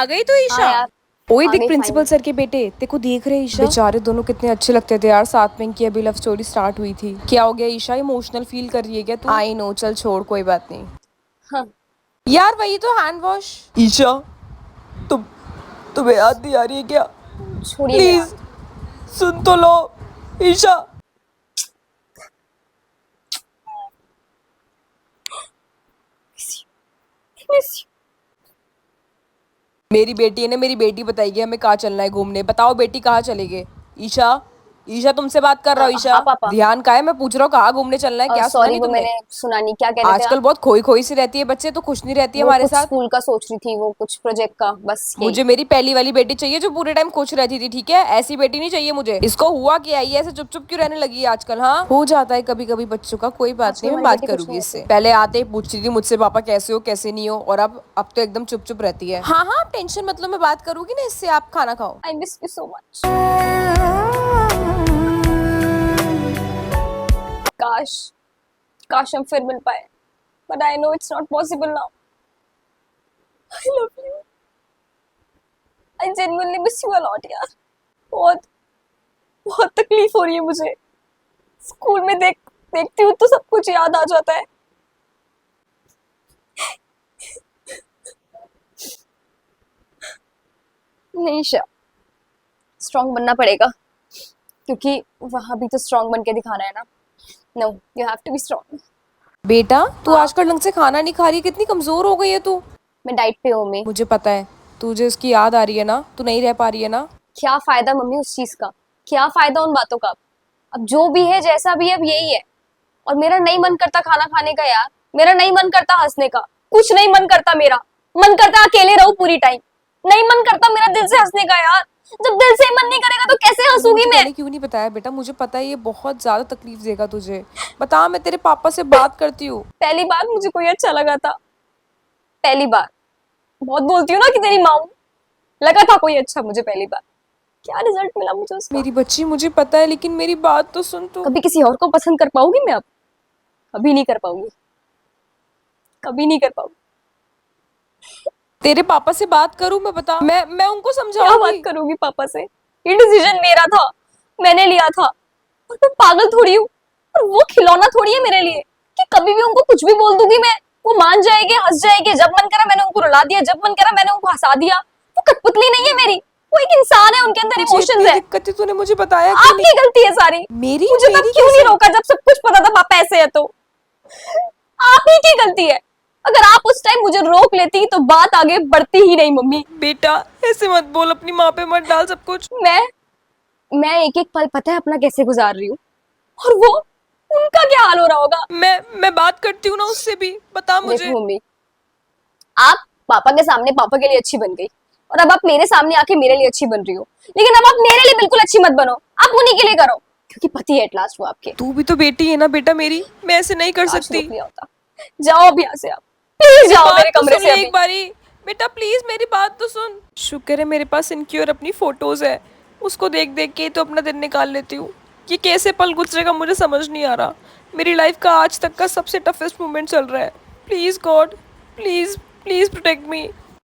आ गई तो हाँ ईशा? यार, ओए आ देख गई प्रिंसिपल फाइनल। सर के बेटे, तेको देख रहे ईशा? बेचारे दोनों कितने अच्छे लगते थे यार साथ में, इनकी अभी लव स्टोरी स्टार्ट हुई थी। क्या हो गया ईशा, इमोशनल फील कर रही है क्या तू? आई नो, चल छोड़, कोई बात नहीं हाँ, यार। वही तो हैंड वॉश। ईशा, तुम तुम्हें याद नहीं आ रही है क्या? छोड़िए ना यार। प्लीज सुन तो लो ईशा। मेरी बेटी है ना, मेरी बेटी बताएगी हमें कहाँ चलना है घूमने। बताओ बेटी, कहाँ चलेगे? ईशा, ईशा तुमसे बात कर रहा हूँ। ईशा, हाँ पापा। ध्यान कहाँ है? मैं पूछ रहा हूँ कहाँ घूमने चलना है, क्या सुना सॉरी, नहीं वो तुमने? मैंने सुना नहीं, क्या कह रहे थे आजकल आप? बहुत खोई खोई सी रहती है, बच्चे तो खुश नहीं रहती है वो हमारे कुछ साथ। स्कूल का सोच रही थी, वो कुछ प्रोजेक्ट का, बस यही। मुझे मेरी पहली वाली बेटी चाहिए जो पूरे टाइम खुश रहती थी, ठीक है? ऐसी बेटी नहीं चाहिए मुझे। इसको हुआ क्या, ये ऐसे चुप चुप क्यों रहने लगी है आजकल? हाँ, हो जाता है कभी कभी बच्चों का, कोई बात आजकल नहीं, मैं हमारी बात बेटी कुछ करूंगी नहीं इससे। होती। पहले आते ही पूछती थी मुझसे पापा कैसे हो कैसे नहीं हो, और अब तो एकदम चुप चुप रहती है। हाँ हाँ, आप टेंशन मत लो, मैं बात करूंगी ना इससे, आप खाना खाओ। I miss you so much. काश, काश हम फिर मिल पाए, but I know it's not possible now. I love you. I genuinely miss you a lot यार। बहुत बहुत तकलीफ हो रही है मुझे। स्कूल में देखती हूँ तो सब कुछ याद आ जाता है। नहीं ईशा, स्ट्रांग बनना पड़ेगा, क्योंकि वहां भी तो स्ट्रांग बन के दिखाना है ना। No, you have to be strong. बेटा, तू हाँ, आजकल ढंग से खाना नहीं खा रही, कितनी कमजोर हो गई है तू। मैं डाइट पे हूँ मम्मी। मुझे पता है, तुझे उसकी याद आ रही है ना, तू नहीं रह पा रही है ना। क्या फायदा मम्मी उस चीज का? क्या फायदा उन बातों का? अब जो भी है जैसा भी है, अब यही है। और मेरा नहीं मन करता खाना खाने का यार। मेरा नहीं मन करता हंसने का। कुछ नहीं मन करता मेरा। मन करता अकेले रहूं पूरी टाइम। नहीं मन करता मेरा दिल से हंसने का यार। जब दिल से ही मन नहीं करेगा तो कैसे तूने हंसूंगी मुझे मैं? पहले क्यों नहीं बताया बेटा? मुझे पता है ये बहुत ज्यादा तकलीफ देगा तुझे। बता, मैं तेरे पापा से बात करती हूँ। पहली बार मुझे कोई अच्छा लगा था। पहली बार। बहुत बोलती हूँ ना कि तेरी माँ हूं। लगा था कोई अच्छा मुझे पहली बार। क्या रिजल्ट मिला मुझे उसका? मेरी बच्ची, मुझे पता है, लेकिन मेरी बात तो सुन तू। कभी किसी और को पसंद कर पाऊंगी मैं अब? कभी नहीं कर पाऊंगी। कभी नहीं कर पाऊंगी। तेरे पापा से बात करूं मैं? बता, मैं उनको क्या बात समझाऊंगी। करूंगी पापा से? ये डिसीजन मेरा था। मैंने लिया था। और मैं पागल थोड़ी हूँ। और वो खिलौना थोड़ी है मेरे लिए कि कभी भी उनको कुछ भी बोल दूंगी मैं, वो मान जाएंगे, हंस जाएंगे। जब मन करा मैंने उनको रुला दिया, जब मन करा मैंने उनको हंसा दिया। वो कठपुतली नहीं है मेरी। वो एक इंसान है, उनके अंदर तुझे इमोशंस इतनी है। दिक्कत थी, तूने मुझे बताया क्यों नहीं? आपकी गलती है सारी। मेरी मुझे तब मेरी क्यों नहीं कैसे? रोका जब सब कुछ पता था पापा ऐसे है तो? आप ही की गलती है। अगर आप उस टाइम मुझे रोक लेती तो बात आगे बढ़ती ही नहीं मम्मी। बेटा, ऐसे मत बोल, अपनी माँ पे मत डाल सब कुछ। मैं मैं एक एक पल पता है अपना कैसे गुजार रही हूँ। और वो, उनका क्या हाल हो रहा होगा? मैं बात करती हूँ ना उससे भी, बता मुझे। देखो मम्मी, आप पापा के सामने पापा के लिए अच्छी बन गई, और अब आप मेरे सामने आके मेरे लिए अच्छी बन रही हो। लेकिन अब आप मेरे लिए बिल्कुल अच्छी मत बनो। आप उन्हीं के लिए करो, क्योंकि पति है एट लास्ट वो आपके। तू भी तो बेटी है ना बेटा मेरी, मैं ऐसे नहीं कर काश सकती। रोक लिया होता। जाओ अभी यहाँ से, आप प्लीज मेरी जाओ मेरे बात तो कमरे सुन से ले अभी। एक बारी। बेटा प्लीज मेरी बात तो सुन। शुक्र है मेरे पास इनकी और अपनी फोटोज है, उसको देख देख के ही तो अपना दिन निकाल लेती हूँ। ये कैसे पल गुजरेगा मुझे समझ नहीं आ रहा। मेरी लाइफ का आज तक का सबसे टफेस्ट मोमेंट चल रहा है। Please God, please please protect me.